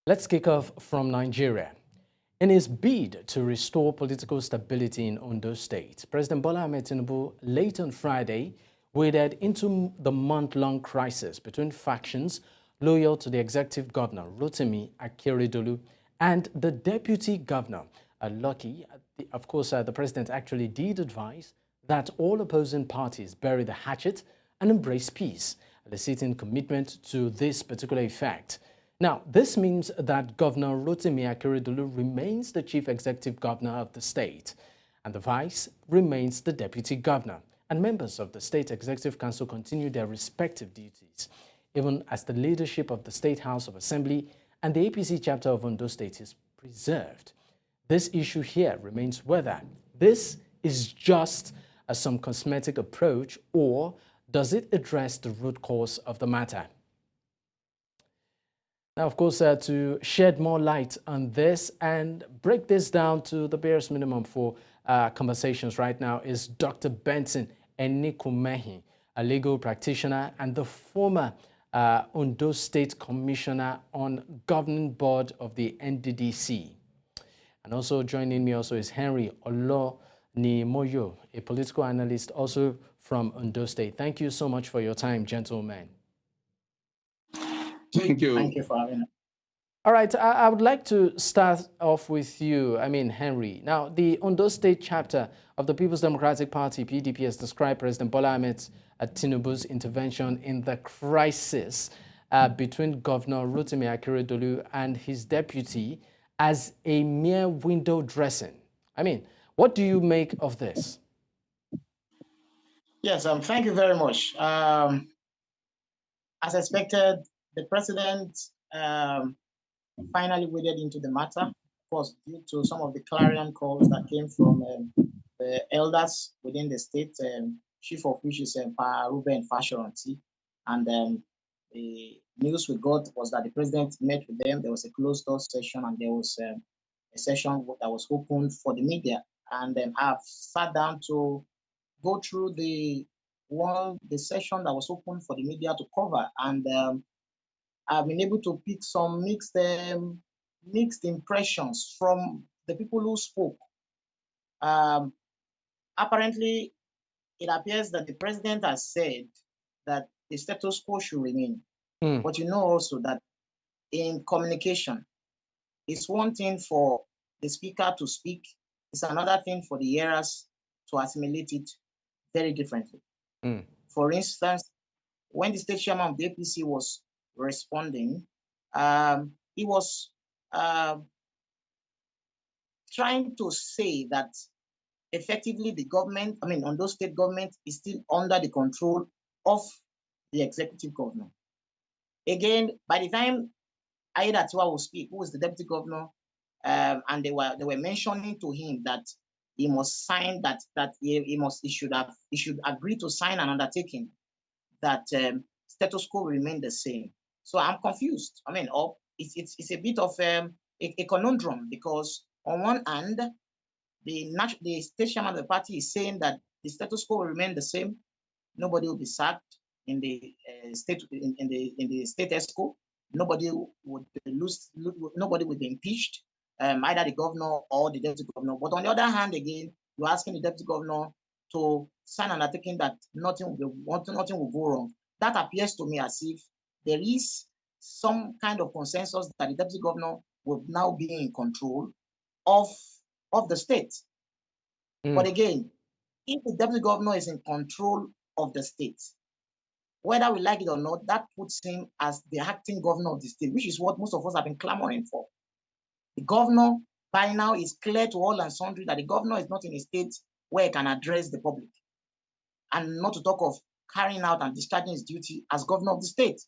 Let's kick off from Nigeria. In his bid to restore political stability in Ondo State, President Bola Tinubu late on Friday waded into the month-long crisis between factions loyal to the executive governor, Rotimi Akeredolu, and the deputy governor, Lucky. Of course, the president actually did advise that all opposing parties bury the hatchet and embrace peace, eliciting commitment to this particular effect. Now, this means that Governor Rotimi Akeredolu remains the chief executive governor of the state, and the vice remains the deputy governor, and members of the State Executive Council continue their respective duties, even as the leadership of the State House of Assembly and the APC chapter of Ondo State is preserved. This issue here remains whether this is just some cosmetic approach or does it address the root cause of the matter. Now, of course, to shed more light on this and break this down to the barest minimum for conversations right now is Dr. Benson Enikuomehin, a legal practitioner and the former Ondo State Commissioner on Governing Board of the NDDC. And also joining me also is Henry Olonimoyo, a political analyst also from Ondo State. Thank you so much for your time, gentlemen. Thank you. Thank you for having us. All right, I would like to start off with you, Henry. Now, the Ondo State chapter of the People's Democratic Party, PDP, has described President Bola Tinubu's intervention in the crisis between Governor Rotimi Akeredolu and his deputy as a mere window dressing. What do you make of this? Yes, thank you very much. As expected, the president finally waded into the matter, of course, due to some of the clarion calls that came from the elders within the state, chief of which is Ruben Fashoranti. And the news we got was that the president met with them. There was a closed-door session, and there was a session that was open for the media. And I've sat down to go through the session that was open for the media to cover, and I've been able to pick some mixed impressions from the people who spoke. Apparently, it appears that the president has said that the status quo should remain. But you know also that in communication, it's one thing for the speaker to speak, it's another thing for the hearers to assimilate it very differently. For instance, when the state chairman of the APC was responding, he was trying to say that effectively the government, Ondo State government, is still under the control of the executive governor. Again, by the time Aiyedatiwa will speak, who is the deputy governor, and they were mentioning to him that he must sign he should agree to sign an undertaking that status quo will remain the same. So I'm confused. It's a bit of a conundrum, because on one hand, the state chairman of the party is saying that the status quo will remain the same. Nobody will be sacked in the state ESCO. Nobody would be impeached, either the governor or the deputy governor. But on the other hand, again, you're asking the deputy governor to sign an undertaking that nothing will go wrong. That appears to me as if there is some kind of consensus that the deputy governor will now be in control of the state. But again, if the deputy governor is in control of the state, whether we like it or not, that puts him as the acting governor of the state, which is what most of us have been clamoring for. The governor, by now, is clear to all and sundry that the governor is not in a state where he can address the public, and not to talk of carrying out and discharging his duty as governor of the state.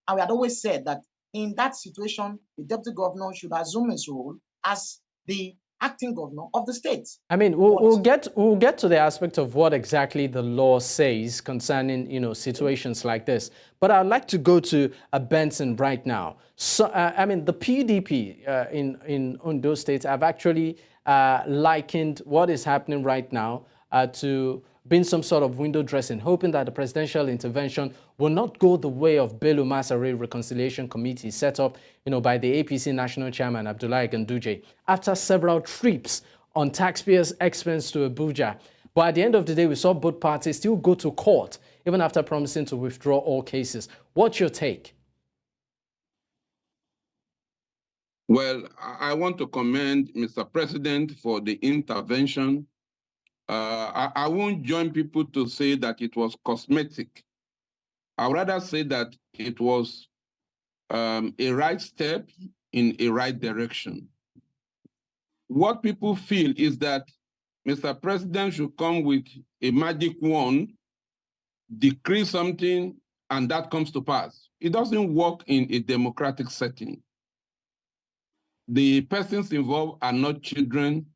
And we had always said that in that situation, the deputy governor should assume his role as the acting governor of the state. We'll get to the aspect of what exactly the law says concerning situations like this. But I'd like to go to Benson right now. So the PDP in Ondo State have actually likened what is happening right now to been some sort of window dressing, hoping that the presidential intervention will not go the way of Bello Masare Reconciliation Committee set up, by the APC National Chairman Abdullahi Ganduje after several trips on taxpayers' expense to Abuja. But at the end of the day, we saw both parties still go to court, even after promising to withdraw all cases. What's your take? Well, I want to commend Mr. President for the intervention. I won't join people to say that it was cosmetic. I'd rather say that it was a right step in a right direction. What people feel is that Mr. President should come with a magic wand, decree something, and that comes to pass. It doesn't work in a democratic setting. The persons involved are not children,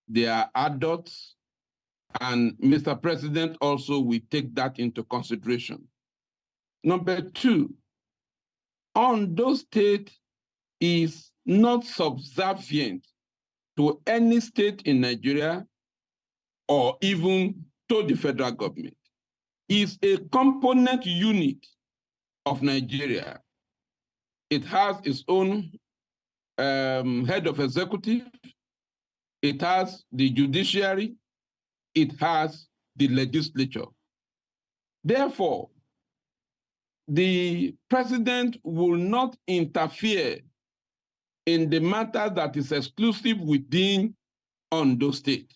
they are adults, and Mr. President also will take that into consideration. Number two, Ondo State is not subservient to any state in Nigeria or even to the federal government. It's a component unit of Nigeria. It has its own head of executive, it has the judiciary, it has the legislature. Therefore, the president will not interfere in the matter that is exclusive within Ondo State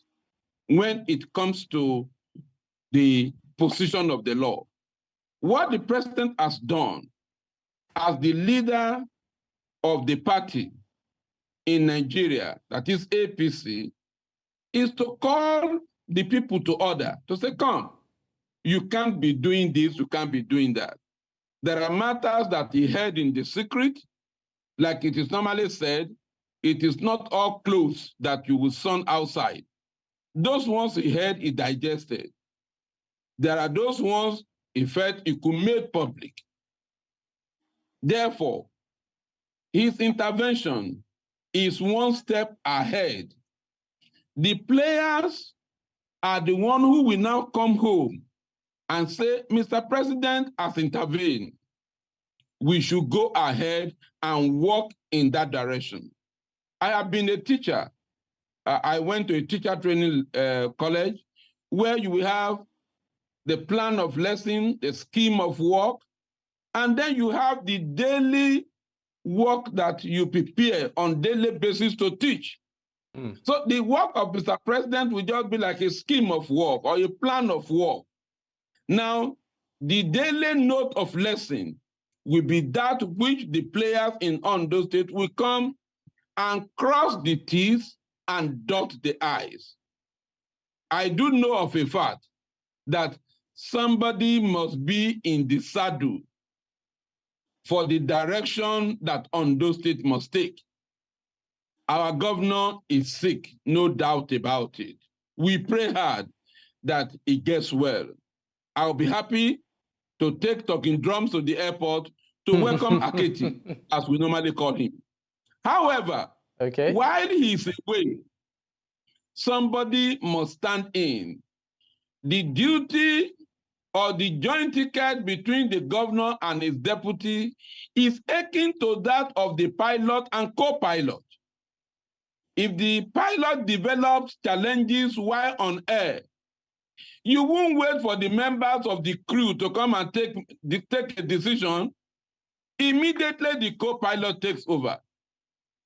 when it comes to the position of the law. What the president has done as the leader of the party in Nigeria, that is APC, is to call the people to order, to say, come, you can't be doing this, you can't be doing that. There are matters that he heard in the secret, like it is normally said, it is not all clothes that you will sun outside. Those ones he heard, he digested. There are those ones he felt he could make public. Therefore, his intervention is one step ahead. The players are the one who will now come home and say, Mr. President has intervened. We should go ahead and walk in that direction. I have been a teacher. I went to a teacher training college where you will have the plan of lesson, the scheme of work, and then you have the daily work that you prepare on daily basis to teach. So the work of Mr. President will just be like a scheme of work or a plan of work. Now, the daily note of lesson will be that which the players in Ondo State will come and cross the T's and dot the I's. I do know of a fact that somebody must be in the saddle for the direction that Ondo State must take. Our governor is sick, no doubt about it. We pray hard that it gets well. I'll be happy to take talking drums to the airport to welcome Aketi, as we normally call him. However, while he's away, somebody must stand in. The duty or the joint ticket between the governor and his deputy is akin to that of the pilot and co-pilot. If the pilot develops challenges while on air, you won't wait for the members of the crew to come and take a decision. Immediately, the co-pilot takes over.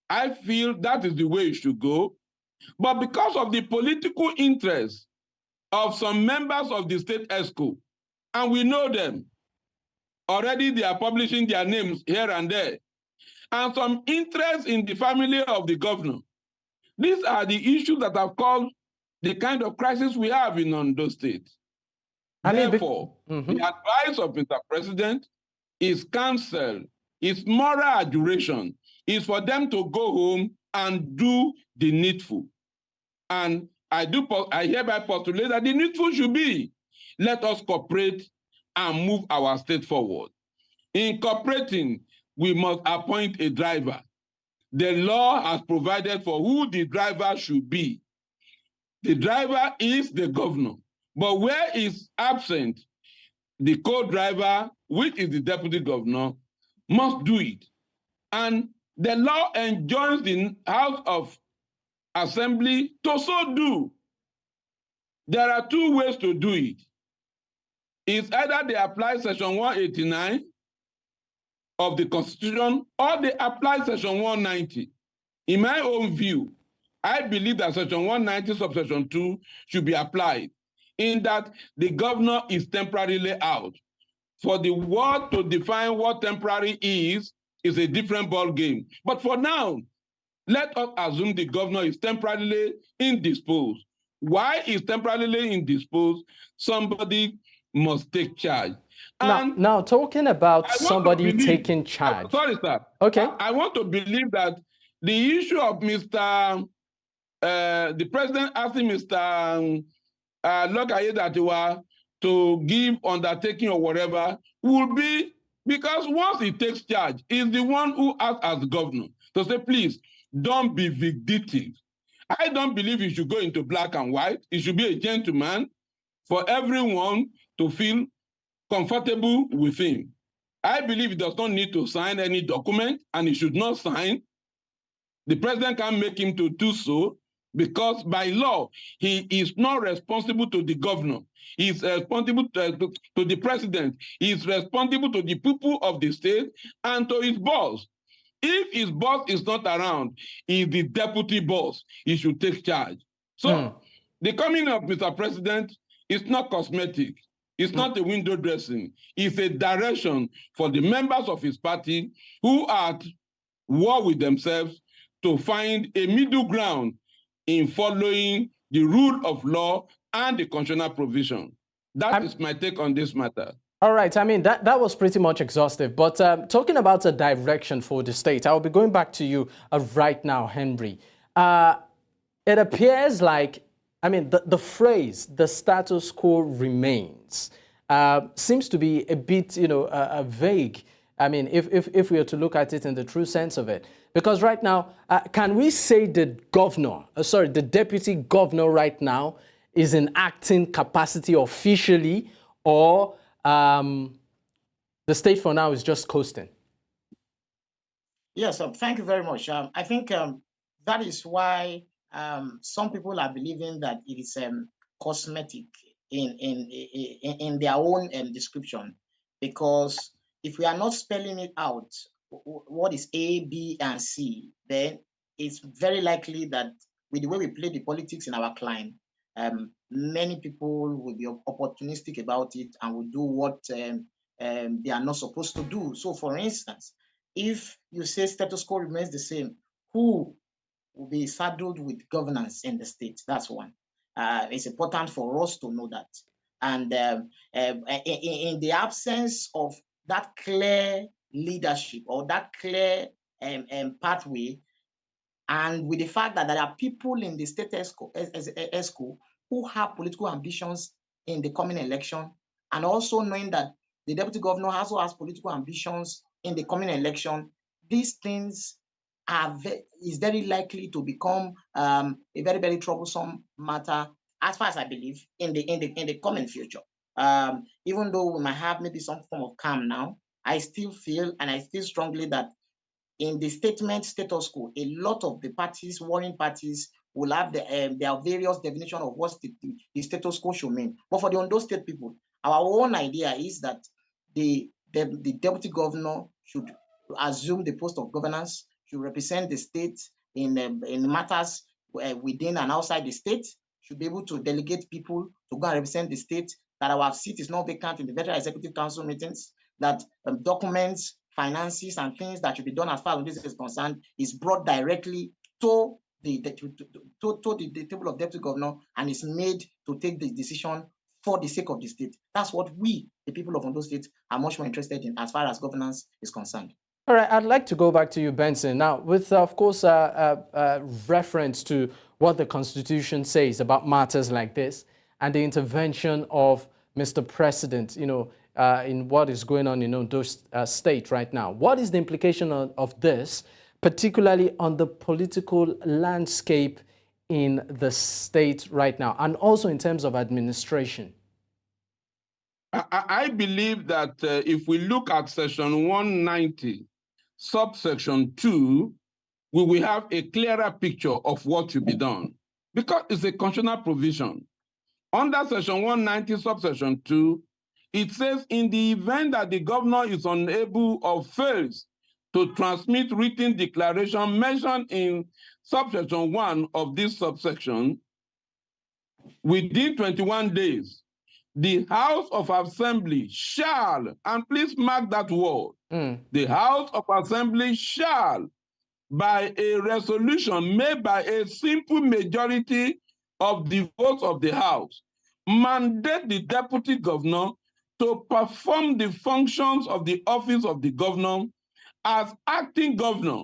I feel that is the way it should go. But because of the political interest of some members of the state ESCO, and we know them, already they are publishing their names here and there, and some interest in the family of the governor, these are the issues that have caused the kind of crisis we have in Ondo State. Therefore, the advice of Mr. President is counsel, is moral adjuration, is for them to go home and do the needful. And I hereby postulate that the needful should be, let us cooperate and move our state forward. In cooperating, we must appoint a driver. The law has provided for who the driver should be. The driver is the governor. But where is absent, the co-driver, which is the deputy governor, must do it. And the law enjoins the House of Assembly to so do. There are two ways to do it. It's either they apply Section 189 of the Constitution or they apply Section 190. In my own view, I believe that Section 190 subsection 2 should be applied, in that the governor is temporarily out. For the word to define what temporary is a different ball game. But for now, let us assume the governor is temporarily indisposed. Why is temporarily indisposed? Somebody must take charge. Now talking about somebody taking charge. Sorry, sir. Okay. I want to believe that the issue of the president asking Mr. Lokayedatiwa to give undertaking or whatever will be because once he takes charge, he's the one who acts as governor to say, please, don't be vindictive. I don't believe he should go into black and white. He should be a gentleman for everyone to feel comfortable with him. I believe he does not need to sign any document, and he should not sign. The president can make him to do so because by law, he is not responsible to the governor. He is responsible to the president. He is responsible to the people of the state and to his boss. If his boss is not around, he is the deputy boss. He should take charge. So the coming of Mr. President is not cosmetic. It's not a window dressing. It's a direction for the members of his party who are at war with themselves to find a middle ground in following the rule of law and the constitutional provision. That is my take on this matter. All right. I mean, that was pretty much exhaustive. But talking about a direction for the state, I will be going back to you right now, Henry. It appears like, I mean, the phrase, the status quo remains, seems to be a bit, vague. I mean, if we are to look at it in the true sense of it. Because right now, can we say the deputy governor right now is in acting capacity officially, or the state for now is just coasting? Yes, thank you very much. I think that is why some people are believing that it is cosmetic in their own description, because if we are not spelling it out, what is A, B, and C, then it's very likely that with the way we play the politics in our climate, many people will be opportunistic about it and will do what they are not supposed to do. So, for instance, if you say status quo remains the same, who will be saddled with governance in the state? That's one. It's important for us to know that. And in the absence of that clear leadership or that clear pathway, and with the fact that there are people in the state ESCO who have political ambitions in the coming election, and also knowing that the deputy governor also has political ambitions in the coming election, these things is very likely to become a very, very troublesome matter, as far as I believe, in the coming future. Even though we might have maybe some form of calm now, I still feel, and I feel strongly, that in the statement status quo, a lot of the parties, warring parties, will have their various definition of what the status quo should mean. But for the Ondo State people, our own idea is that the deputy governor should assume the post of governance, should represent the state in matters within and outside the state, should be able to delegate people to go and represent the state, that our seat is not vacant in the Federal Executive Council meetings, that documents, finances, and things that should be done as far as this is concerned is brought directly to the table of deputy governor and is made to take the decision for the sake of the state. That's what we, the people of Ondo State, are much more interested in as far as governance is concerned. All right, I'd like to go back to you, Benson. Now, with, of course, reference to what the Constitution says about matters like this and the intervention of Mr. President, in what is going on in Ondo State right now. What is the implication of this, particularly on the political landscape in the state right now, and also in terms of administration? I believe that if we look at section 190, subsection 2, we will have a clearer picture of what should be done, because it's a constitutional provision. Under section 190, subsection 2, it says, in the event that the governor is unable or fails to transmit written declaration mentioned in subsection 1 of this subsection, within 21 days, the House of Assembly shall, and please mark that word, the House of Assembly shall, by a resolution made by a simple majority of the votes of the House, mandate the deputy governor to perform the functions of the office of the governor as acting governor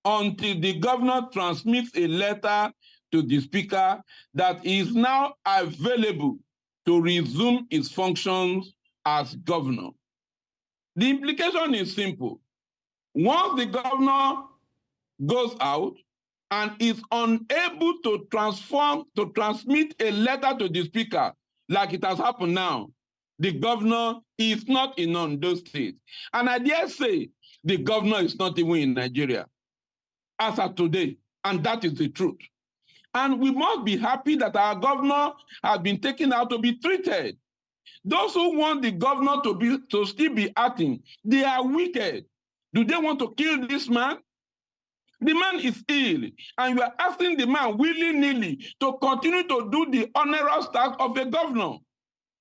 until the governor transmits a letter to the speaker that is now available to resume its functions as governor. The implication is simple. Once the governor goes out and is unable to transmit a letter to the speaker, like it has happened now, the governor is not in Ondo State. And I dare say the governor is not even in Nigeria as of today, and that is the truth. And we must be happy that our governor has been taken out to be treated. Those who want the governor to still be acting, they are wicked. Do they want to kill this man? The man is ill, and you are asking the man willy-nilly to continue to do the onerous task of a governor.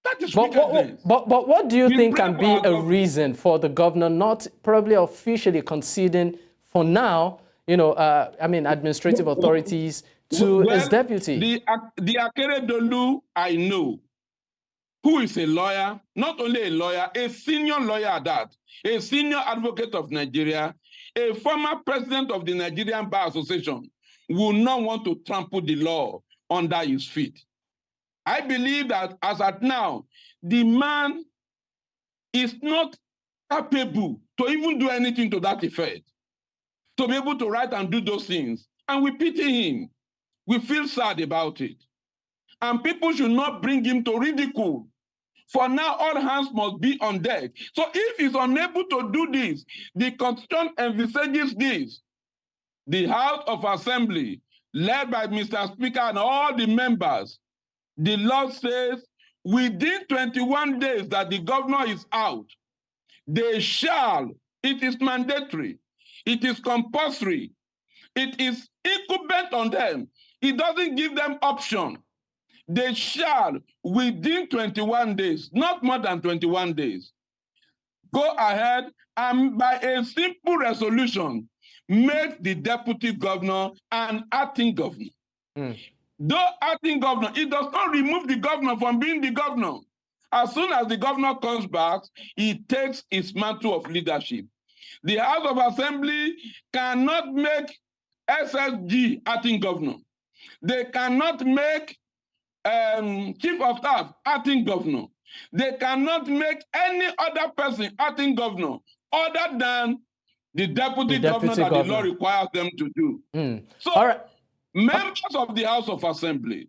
That is wickedness. But what do you think can be a reason for the governor not probably officially conceding for now, administrative authorities to his deputy? The Akeredolu I know, who is a lawyer, not only a lawyer, a senior lawyer at that, a senior advocate of Nigeria, a former president of the Nigerian Bar Association, will not want to trample the law under his feet. I believe that as at now, the man is not capable to even do anything to that effect, to be able to write and do those things. And we pity him. We feel sad about it. And people should not bring him to ridicule. For now, all hands must be on deck. So if he's unable to do this, the Constitution envisages this. The House of Assembly, led by Mr. Speaker and all the members, the law says within 21 days that the governor is out, they shall, it is mandatory, it is compulsory, it is incumbent on them. It doesn't give them option. They shall, within 21 days, not more than 21 days, go ahead and by a simple resolution, make the deputy governor an acting governor. Though acting governor, it does not remove the governor from being the governor. As soon as the governor comes back, he takes his mantle of leadership. The House of Assembly cannot make SSG acting governor. They cannot make chief of staff acting governor. They cannot make any other person acting governor other than the deputy governor that the law requires them to do. So all right. Members of the House of Assembly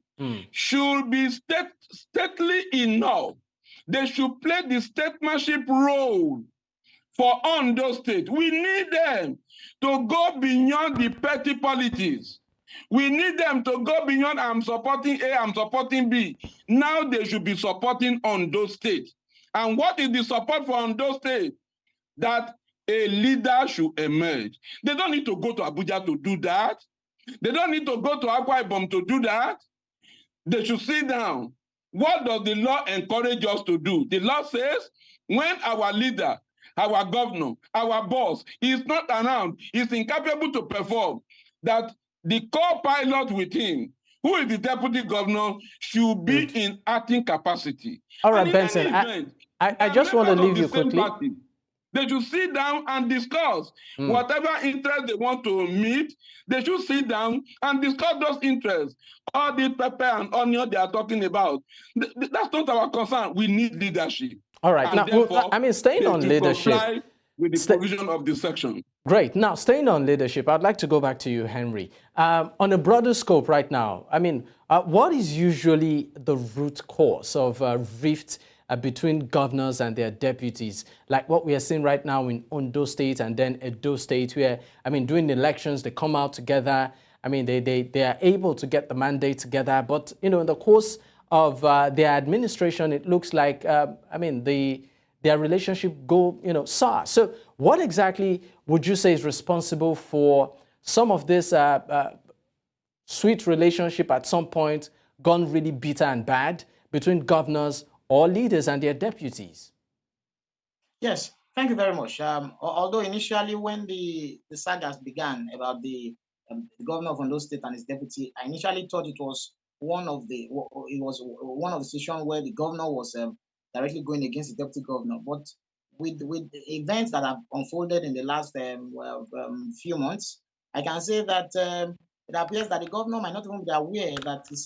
should be stately enough. They should play the statesmanship role for Ondo State. We need them to go beyond the petty politics. We need them to go beyond I'm supporting A, I'm supporting B. Now they should be supporting Ondo State. And what is the support for Ondo State? That a leader should emerge. They don't need to go to Abuja to do that. They don't need to go to Akwa Ibom to do that. They should sit down. What does the law encourage us to do? The law says when our leader, our governor, our boss is not around, is incapable to perform, that the co-pilot with him, who is the deputy governor, should be in acting capacity. All right, Benson, I just want to leave you quickly. Party. They should sit down and discuss whatever interest they want to meet. They should sit down and discuss those interests. All the pepper and onion they are talking about, that's not our concern. We need leadership. All right. And now, staying on leadership. with the provision of the section. Great. Now, staying on leadership, I'd like to go back to you, Henry. On a broader scope right now, I mean, what is usually the root cause of rift between governors and their deputies, like what we are seeing right now in Ondo State and then Edo State, where, I mean, during the elections, they come out together. I mean, they are able to get the mandate together. But, you know, in the course of their administration, it looks like, I mean, their relationship go, you know, sour. So what exactly would you say is responsible for some of this sweet relationship at some point gone really bitter and bad between governors or leaders and their deputies? Yes, thank you very much. Although initially when the sagas began about the governor of Ondo State and his deputy, I initially thought it was one of the situations where the governor was directly going against the deputy governor. But with the events that have unfolded in the last few months, I can say that it appears that the governor might not even be aware that his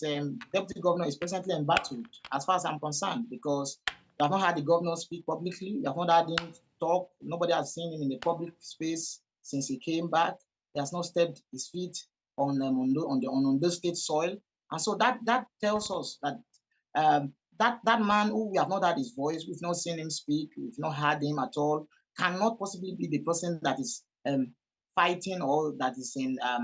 deputy governor is presently embattled, as far as I'm concerned, because we have not had the governor speak publicly. We have not had him talk. Nobody has seen him in the public space since he came back. He has not stepped his feet on Ondo State soil. And so that tells us that that man who we have not heard his voice, we've not seen him speak, we've not heard him at all, cannot possibly be the person that is fighting or that is in a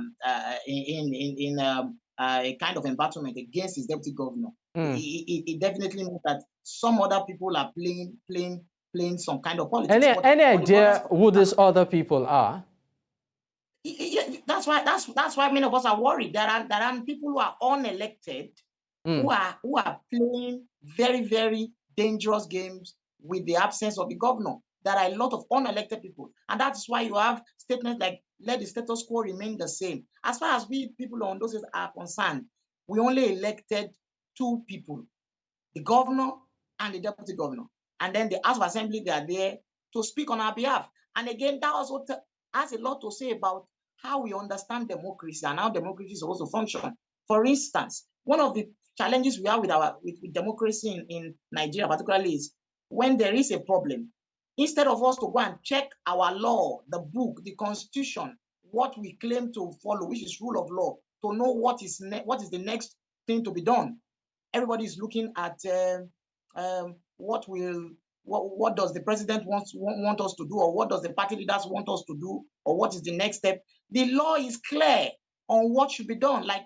kind of embattlement against his deputy governor. It definitely means that some other people are playing some kind of politics. Any idea who these other people are? That's why many of us are worried. There are people who are unelected, who are playing very, very dangerous games with the absence of the governor. There are a lot of unelected people, and that's why you have statements like "let the status quo remain the same." As far as we people on those are concerned, we only elected 2 people: the governor and the deputy governor, and then the House of Assembly. They are there to speak on our behalf. And again, that also has a lot to say about how we understand democracy and how democracy is supposed to function. For instance, one of the challenges we have with democracy in Nigeria particularly is when there is a problem, instead of us to go and check our law, the book, the constitution, what we claim to follow, which is rule of law, to know what is the next thing to be done, everybody is looking at what does the president want us to do, or what does the party leaders want us to do, or what is the next step. The law is clear on what should be done, like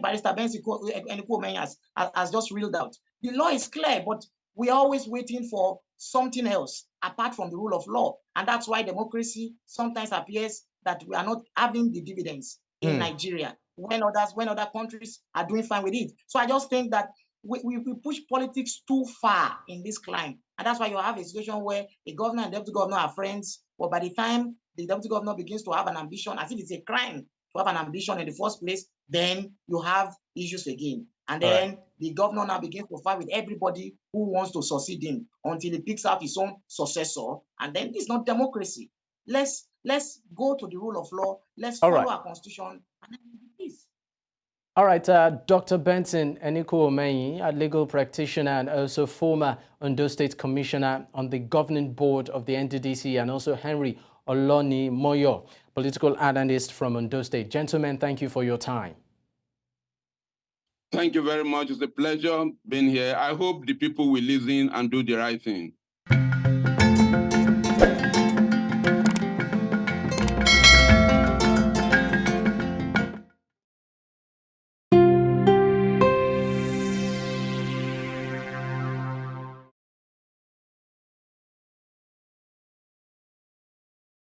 Barrister Benson Enikuomehin has just reeled out. The law is clear, but we are always waiting for something else apart from the rule of law. And that's why democracy sometimes appears that we are not having the dividends in Nigeria when other countries are doing fine with it. So I just think that we push politics too far in this climb. And that's why you have a situation where a governor and deputy governor are friends, but by the time the deputy governor begins to have an ambition, as if it's a crime to have an ambition in the first place, then you have issues again. And then the governor now begins to fight with everybody who wants to succeed him until he picks out his own successor. And then it's not democracy. Let's go to the rule of law. Let's follow our constitution, and then peace. All right, Dr. Benson Enikuomehin, a legal practitioner and also former Ondo State Commissioner on the governing board of the NDDC, and also Henry Olonimoyo, political analyst from Ondo State. Gentlemen, thank you for your time. Thank you very much. It's a pleasure being here. I hope the people will listen and do the right thing.